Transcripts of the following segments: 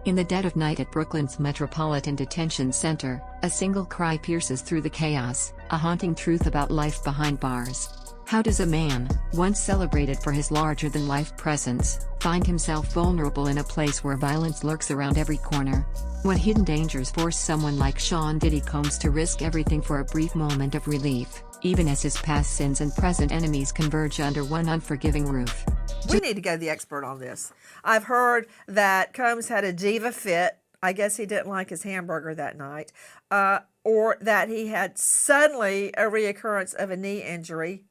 In the dead of night at Brooklyn's Metropolitan Detention Center, a single cry pierces through the chaos, a haunting truth about life behind bars. How does a man, once celebrated for his larger-than-life presence, find himself vulnerable in a place where violence lurks around every corner? What hidden dangers force someone like Sean Diddy Combs to risk everything for a brief moment of relief, even as his past sins and present enemies converge under one unforgiving roof? We need to go to the expert on this. I've heard that Combs had a diva fit. I guess he didn't like his hamburger that night. Or that he had suddenly a reoccurrence of a knee injury.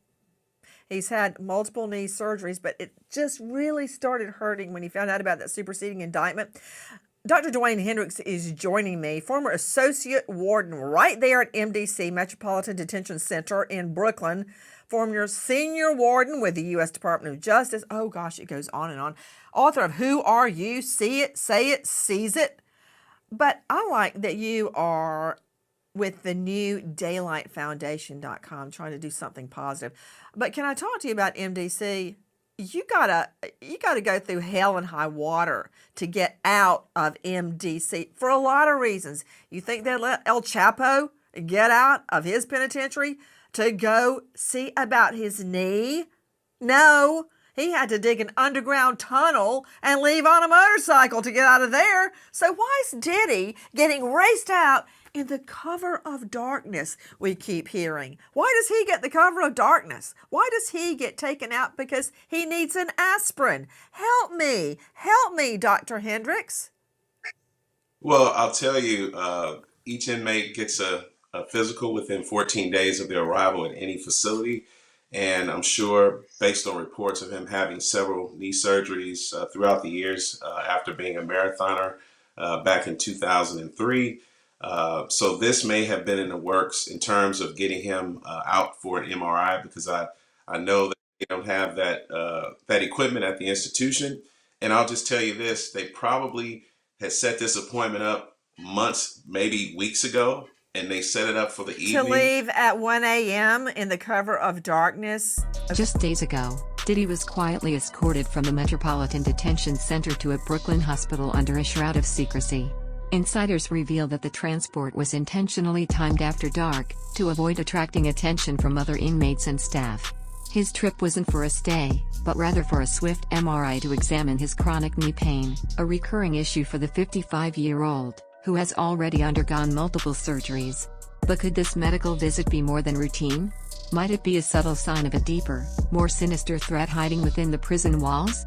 He's had multiple knee surgeries, but it just really started hurting when he found out about that superseding indictment. Dr. Dwayne Hendricks is joining me, former associate warden right there at MDC, Metropolitan Detention Center in Brooklyn, former senior warden with the U.S. Department of Justice. Oh gosh, it goes on and on. Author of Who Are You? See It, Say It, Seize It. But I like that you are with the new daylightfoundation.com trying to do something positive. But can I talk to you about MDC? You gotta go through hell and high water to get out of MDC for a lot of reasons. You think they let El Chapo get out of his penitentiary to go see about his knee? No, he had to dig an underground tunnel and leave on a motorcycle to get out of there. So why is Diddy getting raced out in the cover of darkness, we keep hearing? Why does he get the cover of darkness? Why does he get taken out because he needs an aspirin? Help me, Dr. Hendricks. Well, I'll tell you, each inmate gets a physical within 14 days of their arrival at any facility. And I'm sure, based on reports of him having several knee surgeries throughout the years after being a marathoner back in 2003, so this may have been in the works in terms of getting him out for an MRI, because I know that they don't have that equipment at the institution. And I'll just tell you this, they probably had set this appointment up months, maybe weeks ago, and they set it up for the evening. To leave at 1 a.m. in the cover of darkness. Just days ago, Diddy was quietly escorted from the Metropolitan Detention Center to a Brooklyn hospital under a shroud of secrecy. Insiders reveal that the transport was intentionally timed after dark, to avoid attracting attention from other inmates and staff. His trip wasn't for a stay, but rather for a swift MRI to examine his chronic knee pain, a recurring issue for the 55-year-old, who has already undergone multiple surgeries. But could this medical visit be more than routine? Might it be a subtle sign of a deeper, more sinister threat hiding within the prison walls?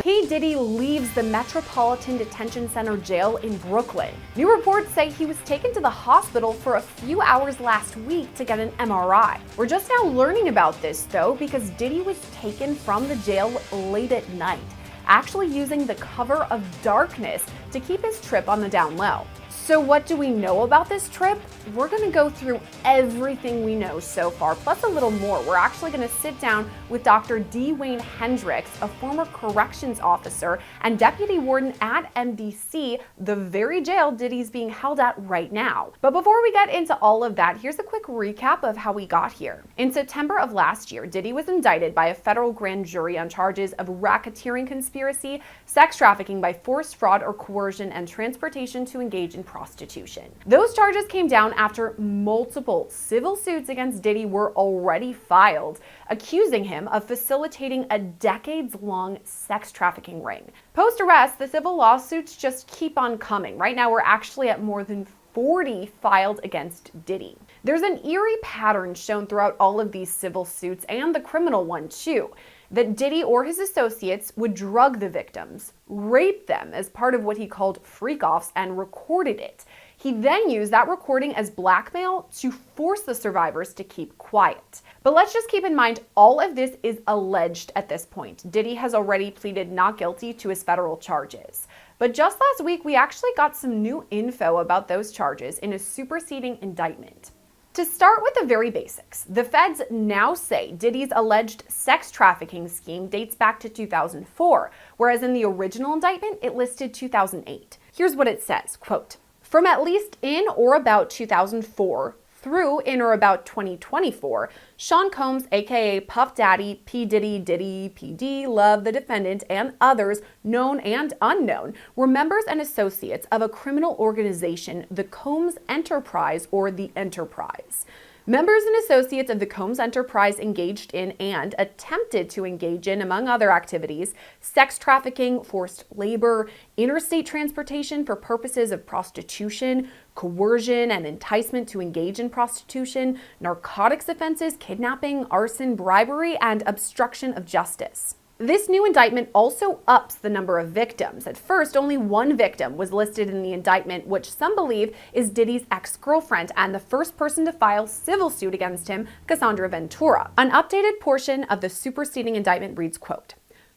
P. Diddy leaves the Metropolitan Detention Center jail in Brooklyn. New reports say he was taken to the hospital for a few hours last week to get an MRI. We're just now learning about this, though, because Diddy was taken from the jail late at night, actually using the cover of darkness to keep his trip on the down low. So what do we know about this trip? We're going to go through everything we know so far, plus a little more. We're actually going to sit down with Dr. Dwayne Hendricks, a former corrections officer and deputy warden at MDC, the very jail Diddy's being held at right now. But before we get into all of that, here's a quick recap of how we got here. In September of last year, Diddy was indicted by a federal grand jury on charges of racketeering conspiracy, sex trafficking by force, fraud, or coercion, and transportation to engage in prostitution. Those charges came down after multiple civil suits against Diddy were already filed, accusing him of facilitating a decades-long sex trafficking ring. Post-arrest, the civil lawsuits just keep on coming. Right now, we're actually at more than 40 filed against Diddy. There's an eerie pattern shown throughout all of these civil suits, and the criminal one too, that Diddy or his associates would drug the victims, rape them as part of what he called freak-offs, and recorded it. He then used that recording as blackmail to force the survivors to keep quiet. But let's just keep in mind, all of this is alleged at this point. Diddy has already pleaded not guilty to his federal charges. But just last week, we actually got some new info about those charges in a superseding indictment. To start with the very basics, the feds now say Diddy's alleged sex trafficking scheme dates back to 2004, whereas in the original indictment, it listed 2008. Here's what it says, quote, "From at least in or about 2004 through in or about 2024, Sean Combs, aka Puff Daddy, P. Diddy, Diddy, PD, Love, the defendant, and others, known and unknown, were members and associates of a criminal organization, the Combs Enterprise, or the Enterprise. Members and associates of the Combs Enterprise engaged in and attempted to engage in, among other activities, sex trafficking, forced labor, interstate transportation for purposes of prostitution, coercion and enticement to engage in prostitution, narcotics offenses, kidnapping, arson, bribery, and obstruction of justice. This new indictment also ups the number of victims. At first, only one victim was listed in the indictment, which some believe is Diddy's ex-girlfriend and the first person to file civil suit against him, Cassandra Ventura. An updated portion of the superseding indictment reads, quote,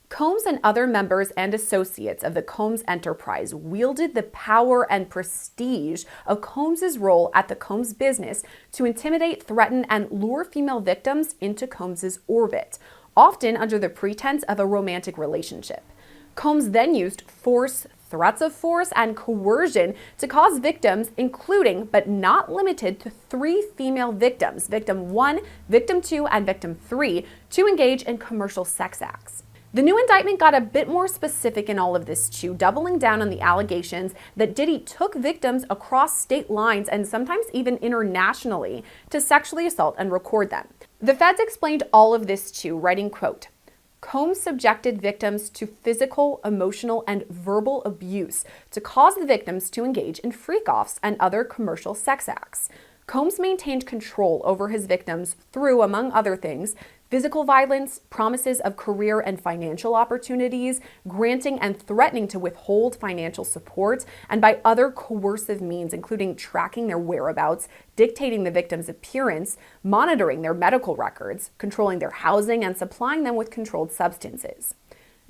Combs and other members and associates of the Combs Enterprise wielded the power and prestige of Combs's role at the Combs business to intimidate, threaten, and lure female victims into Combs's orbit, often under the pretense of a romantic relationship. Combs then used force, threats of force, and coercion to cause victims, including but not limited to 3 female victims, victim 1, victim 2, and victim 3, to engage in commercial sex acts. The new indictment got a bit more specific in all of this too, doubling down on the allegations that Diddy took victims across state lines and sometimes even internationally to sexually assault and record them. The feds explained all of this too, writing, quote, Combs subjected victims to physical, emotional, and verbal abuse to cause the victims to engage in freak-offs and other commercial sex acts. Combs maintained control over his victims through, among other things, physical violence, promises of career and financial opportunities, granting and threatening to withhold financial support, and by other coercive means, including tracking their whereabouts, dictating the victim's appearance, monitoring their medical records, controlling their housing, and supplying them with controlled substances.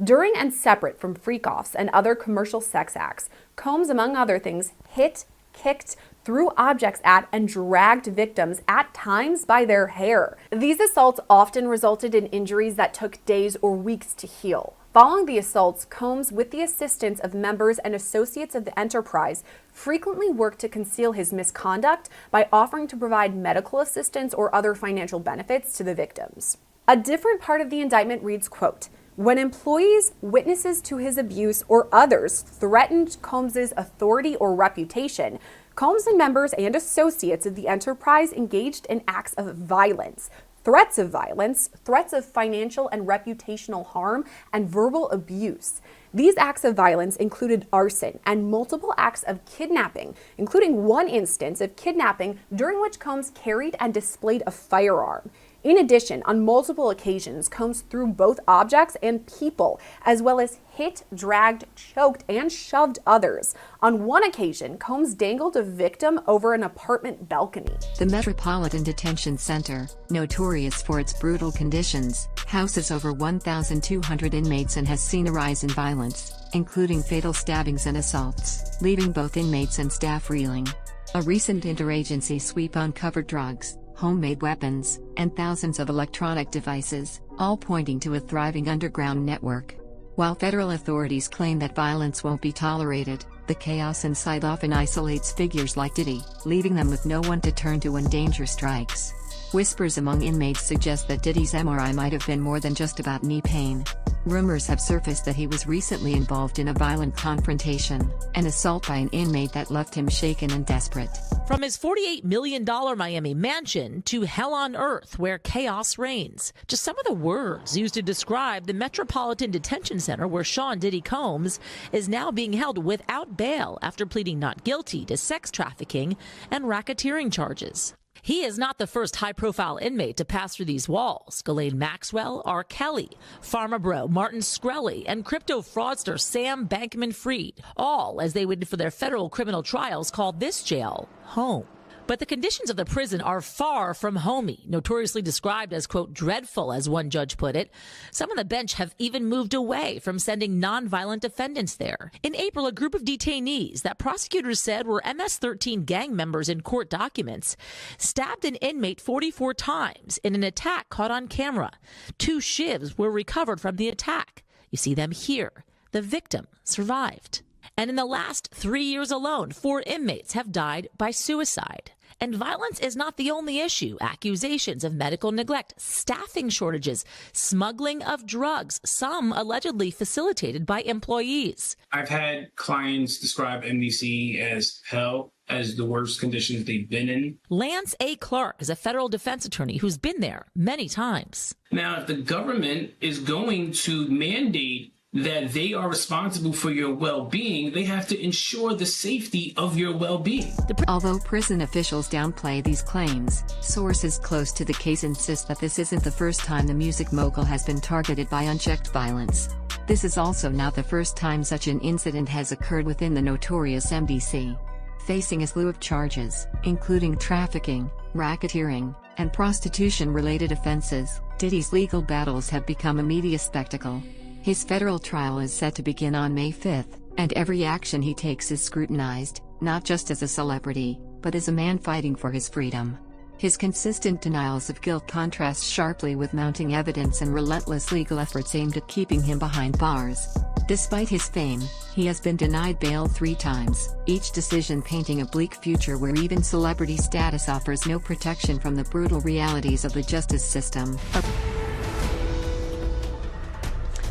During and separate from freak-offs and other commercial sex acts, Combs, among other things, hit, kicked, threw objects at, and dragged victims, at times by their hair. These assaults often resulted in injuries that took days or weeks to heal. Following the assaults, Combs, with the assistance of members and associates of the enterprise, frequently worked to conceal his misconduct by offering to provide medical assistance or other financial benefits to the victims. A different part of the indictment reads, quote, when employees, witnesses to his abuse, or others threatened Combs's authority or reputation, Combs and members and associates of the enterprise engaged in acts of violence, threats of financial and reputational harm, and verbal abuse. These acts of violence included arson and multiple acts of kidnapping, including one instance of kidnapping during which Combs carried and displayed a firearm. In addition, on multiple occasions, Combs threw both objects and people, as well as hit, dragged, choked, and shoved others. On one occasion, Combs dangled a victim over an apartment balcony. The Metropolitan Detention Center, notorious for its brutal conditions, houses over 1,200 inmates and has seen a rise in violence, including fatal stabbings and assaults, leaving both inmates and staff reeling. A recent interagency sweep uncovered drugs, homemade weapons, and thousands of electronic devices, all pointing to a thriving underground network. While federal authorities claim that violence won't be tolerated, the chaos inside often isolates figures like Diddy, leaving them with no one to turn to when danger strikes. Whispers among inmates suggest that Diddy's MRI might have been more than just about knee pain. Rumors have surfaced that he was recently involved in a violent confrontation, an assault by an inmate that left him shaken and desperate. From his $48 million Miami mansion to hell on earth where chaos reigns. Just some of the words used to describe the Metropolitan Detention Center where Sean Diddy Combs is now being held without bail after pleading not guilty to sex trafficking and racketeering charges. He is not the first high-profile inmate to pass through these walls. Ghislaine Maxwell, R. Kelly, Pharma Bro, Martin Shkreli, and crypto fraudster Sam Bankman-Fried, all as they waited for their federal criminal trials, called this jail home. But the conditions of the prison are far from homey, notoriously described as, quote, dreadful, as one judge put it. Some on the bench have even moved away from sending nonviolent defendants there. In April, a group of detainees that prosecutors said were MS-13 gang members in court documents stabbed an inmate 44 times in an attack caught on camera. 2 shivs were recovered from the attack. You see them here. The victim survived. And in the last 3 years alone, 4 inmates have died by suicide. And violence is not the only issue. Accusations of medical neglect, staffing shortages, smuggling of drugs, some allegedly facilitated by employees. I've had clients describe MDC as hell, as the worst conditions they've been in. Lance A. Clark is a federal defense attorney who's been there many times. Now, if the government is going to mandate that they are responsible for your well-being, they have to ensure the safety of your well-being. Although prison officials downplay these claims, sources close to the case insist that this isn't the first time the music mogul has been targeted by unchecked violence. This is also not the first time such an incident has occurred within the notorious MDC. Facing a slew of charges, including trafficking, racketeering, and prostitution-related offenses, Diddy's legal battles have become a media spectacle. His federal trial is set to begin on May 5th, and every action he takes is scrutinized, not just as a celebrity, but as a man fighting for his freedom. His consistent denials of guilt contrast sharply with mounting evidence and relentless legal efforts aimed at keeping him behind bars. Despite his fame, he has been denied bail 3 times, each decision painting a bleak future where even celebrity status offers no protection from the brutal realities of the justice system.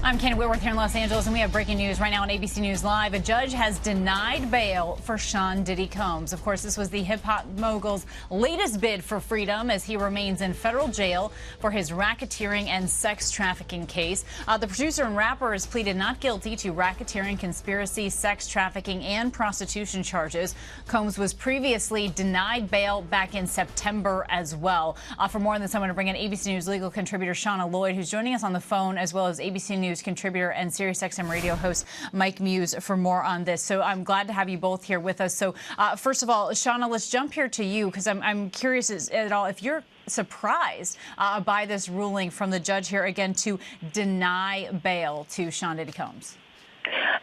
I'm Candy Whitworth here in Los Angeles, and we have breaking news right now on ABC News Live. A judge has denied bail for Sean Diddy Combs. Of course, this was the hip-hop mogul's latest bid for freedom as he remains in federal jail for his racketeering and sex trafficking case. The producer and rapper has pleaded not guilty to racketeering, conspiracy, sex trafficking, and prostitution charges. Combs was previously denied bail back in September as well. For more on this, I'm going to bring in ABC News legal contributor Shauna Lloyd, who's joining us on the phone, as well as ABC News contributor and SiriusXM radio host Mike Muse for more on this. So I'm glad to have you both here with us. So first of all, Shauna, let's jump here to you, because I'm curious at all if you're surprised by this ruling from the judge here again to deny bail to Sean Diddy Combs.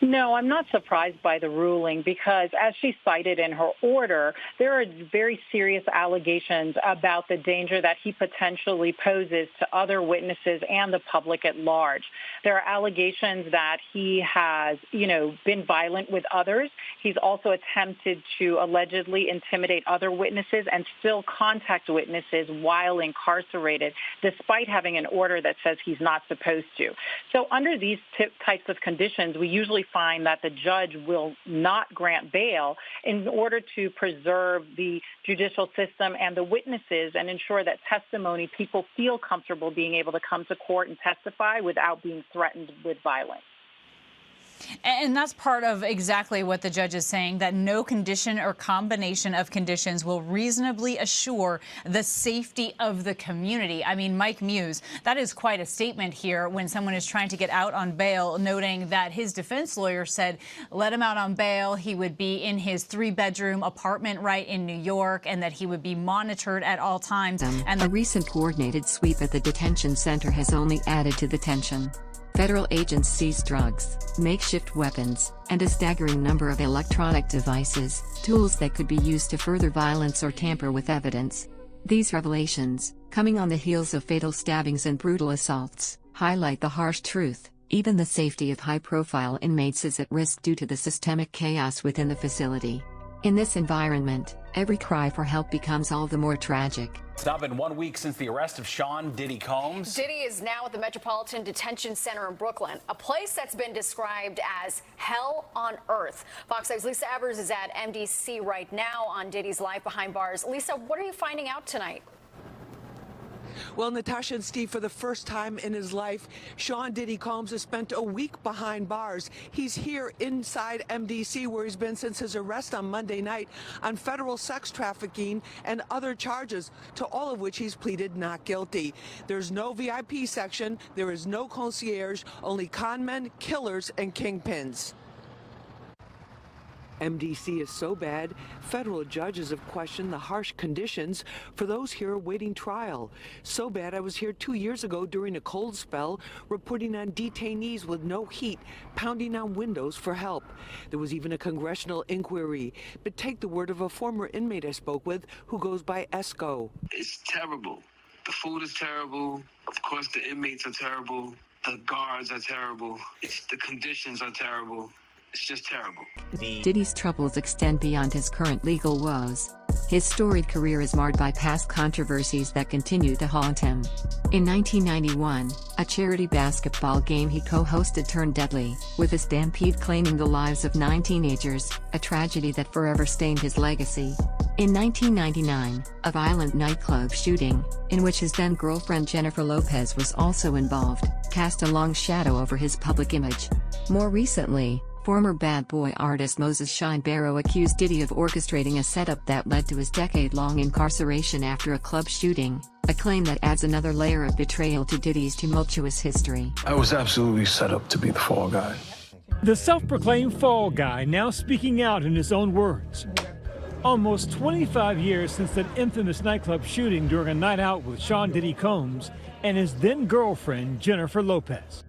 No, I'm not surprised by the ruling because, as she cited in her order, there are very serious allegations about the danger that he potentially poses to other witnesses and the public at large. There are allegations that he has, been violent with others. He's also attempted to allegedly intimidate other witnesses and still contact witnesses while incarcerated, despite having an order that says he's not supposed to. So under these types of conditions, we usually find that the judge will not grant bail in order to preserve the judicial system and the witnesses and ensure that testimony, people feel comfortable being able to come to court and testify without being threatened with violence. And that's part of exactly what the judge is saying, that no condition or combination of conditions will reasonably assure the safety of the community. I mean, Mike Muse, that is quite a statement here when someone is trying to get out on bail, noting that his defense lawyer said let him out on bail. He would be in his 3-bedroom apartment right in New York and that he would be monitored at all times. And a recent coordinated sweep at the detention center has only added to the tension. Federal agents seized drugs, makeshift weapons, and a staggering number of electronic devices, tools that could be used to further violence or tamper with evidence. These revelations, coming on the heels of fatal stabbings and brutal assaults, highlight the harsh truth. Even the safety of high-profile inmates is at risk due to the systemic chaos within the facility. In this environment, every cry for help becomes all the more tragic. It's now been 1 week since the arrest of Sean Diddy Combs. Diddy is now at the Metropolitan Detention Center in Brooklyn, a place that's been described as hell on earth. Fox 5's Lisa Evers is at MDC right now on Diddy's life behind bars. Lisa, what are you finding out tonight? Well, Natasha and Steve, for the first time in his life, Sean Diddy Combs has spent a week behind bars. He's here inside MDC, where he's been since his arrest on Monday night on federal sex trafficking and other charges, to all of which he's pleaded not guilty. There's no VIP section. There is no concierge, only conmen, killers, and kingpins. MDC is so bad, federal judges have questioned the harsh conditions for those here awaiting trial. So bad I was here 2 years ago during a cold spell, reporting on detainees with no heat, pounding on windows for help. There was even a congressional inquiry. But take the word of a former inmate I spoke with who goes by Esco. It's terrible. The food is terrible. Of course, the inmates are terrible. The guards are terrible. The conditions are terrible. It's just terrible. Diddy's troubles extend beyond his current legal woes. His storied career is marred by past controversies that continue to haunt him. In 1991, a charity basketball game he co-hosted turned deadly, with a stampede claiming the lives of 9 teenagers, a tragedy that forever stained his legacy. In 1999, a violent nightclub shooting, in which his then-girlfriend Jennifer Lopez was also involved, cast a long shadow over his public image. More recently, former Bad Boy artist Moses Shine Barrow accused Diddy of orchestrating a setup that led to his decade-long incarceration after a club shooting, a claim that adds another layer of betrayal to Diddy's tumultuous history. I was absolutely set up to be the fall guy. The self-proclaimed fall guy now speaking out in his own words. Almost 25 years since that infamous nightclub shooting during a night out with Sean Diddy Combs and his then-girlfriend Jennifer Lopez.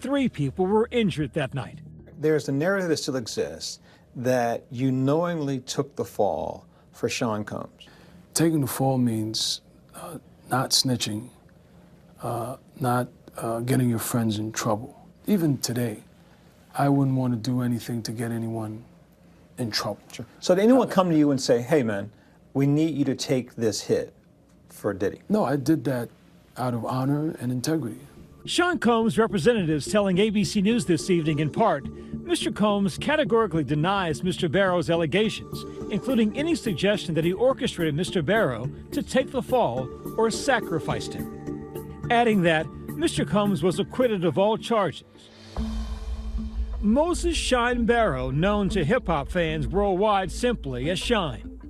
3 people were injured that night. There's a narrative that still exists that you knowingly took the fall for Sean Combs. Taking the fall means not snitching, not getting your friends in trouble. Even today, I wouldn't want to do anything to get anyone in trouble. Sure. So did anyone come to you and say, hey man, we need you to take this hit for Diddy? No, I did that out of honor and integrity. Sean Combs' representatives telling ABC News this evening in part, Mr. Combs categorically denies Mr. Barrow's allegations, including any suggestion that he orchestrated Mr. Barrow to take the fall or sacrificed him. Adding that Mr. Combs was acquitted of all charges. Moses Shine Barrow, known to hip-hop fans worldwide simply as Shine.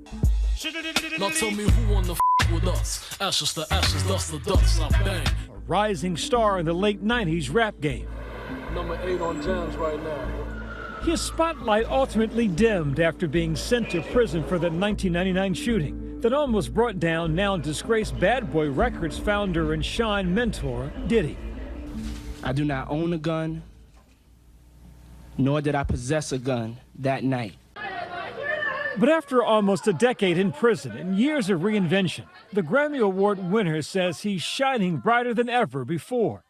Now tell me who on the with us. Ashes to ashes, dust to dust, I bang. A rising star in the late 90s rap game. Number 8 on jams right now. His spotlight ultimately dimmed after being sent to prison for the 1999 shooting that almost brought down now disgraced Bad Boy Records founder and Shine mentor, Diddy. I do not own a gun, nor did I possess a gun that night. But after almost a decade in prison and years of reinvention, the Grammy Award winner says he's shining brighter than ever before.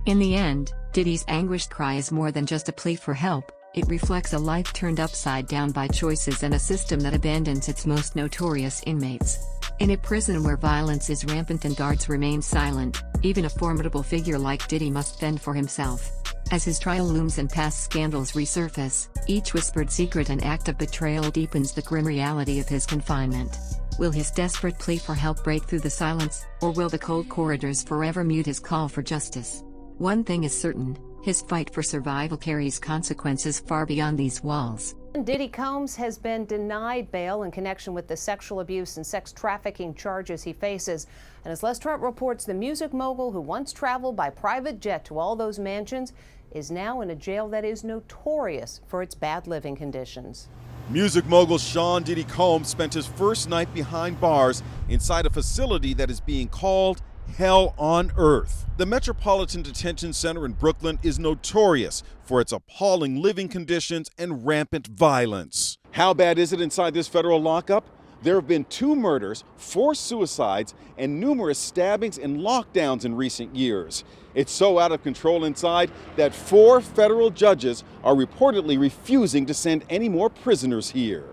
In the end, Diddy's anguished cry is more than just a plea for help. It reflects a life turned upside down by choices and a system that abandons its most notorious inmates. In a prison where violence is rampant and guards remain silent, even a formidable figure like Diddy must fend for himself. As his trial looms and past scandals resurface, each whispered secret and act of betrayal deepens the grim reality of his confinement. Will his desperate plea for help break through the silence, or will the cold corridors forever mute his call for justice? One thing is certain, his fight for survival carries consequences far beyond these walls. Diddy Combs has been denied bail in connection with the sexual abuse and sex trafficking charges he faces. And as Les Trent reports, the music mogul who once traveled by private jet to all those mansions is now in a jail that is notorious for its bad living conditions. Music mogul Sean Diddy Combs spent his first night behind bars inside a facility that is being called Hell on Earth. The Metropolitan Detention Center in Brooklyn is notorious for its appalling living conditions and rampant violence. How bad is it inside this federal lockup? There have been 2 murders, 4 suicides, and numerous stabbings and lockdowns in recent years. It's so out of control inside that 4 federal judges are reportedly refusing to send any more prisoners here.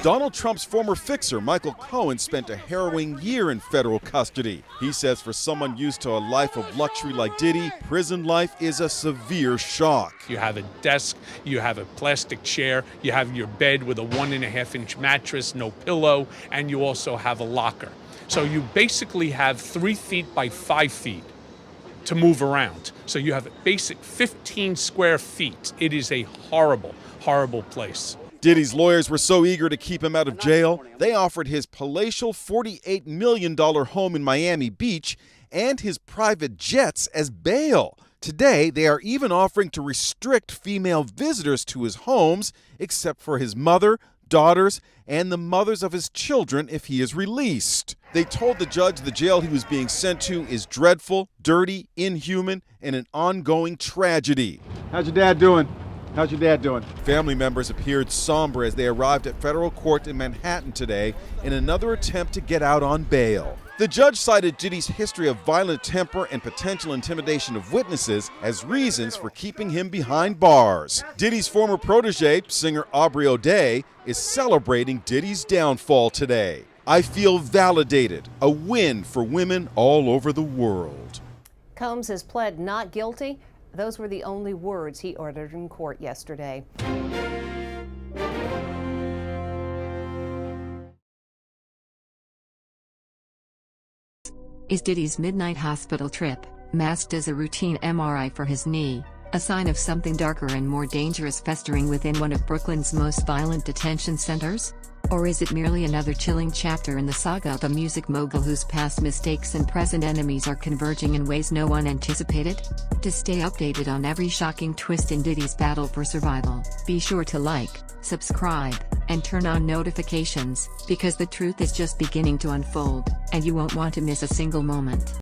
Donald Trump's former fixer, Michael Cohen, spent a harrowing year in federal custody. He says for someone used to a life of luxury like Diddy, prison life is a severe shock. You have a desk, you have a plastic chair, you have your bed with a 1.5-inch mattress, no pillow, and you also have a locker. So you basically have 3 feet by 5 feet to move around. So you have a basic 15 square feet. It is a horrible, horrible place. Diddy's lawyers were so eager to keep him out of jail, they offered his palatial $48 million home in Miami Beach and his private jets as bail. Today, they are even offering to restrict female visitors to his homes, except for his mother, daughters, and the mothers of his children if he is released. They told the judge the jail he was being sent to is dreadful, dirty, inhuman, and an ongoing tragedy. How's your dad doing? How's your dad doing? Family members appeared somber as they arrived at federal court in Manhattan today in another attempt to get out on bail. The judge cited Diddy's history of violent temper and potential intimidation of witnesses as reasons for keeping him behind bars. Diddy's former protege, singer Aubrey O'Day, is celebrating Diddy's downfall today. I feel validated, a win for women all over the world. Combs has pled not guilty. Those were the only words he uttered in court yesterday. Is Diddy's midnight hospital trip, masked as a routine MRI for his knee, a sign of something darker and more dangerous festering within one of Brooklyn's most violent detention centers? Or is it merely another chilling chapter in the saga of a music mogul whose past mistakes and present enemies are converging in ways no one anticipated? To stay updated on every shocking twist in Diddy's battle for survival, be sure to like, subscribe, and turn on notifications, because the truth is just beginning to unfold, and you won't want to miss a single moment.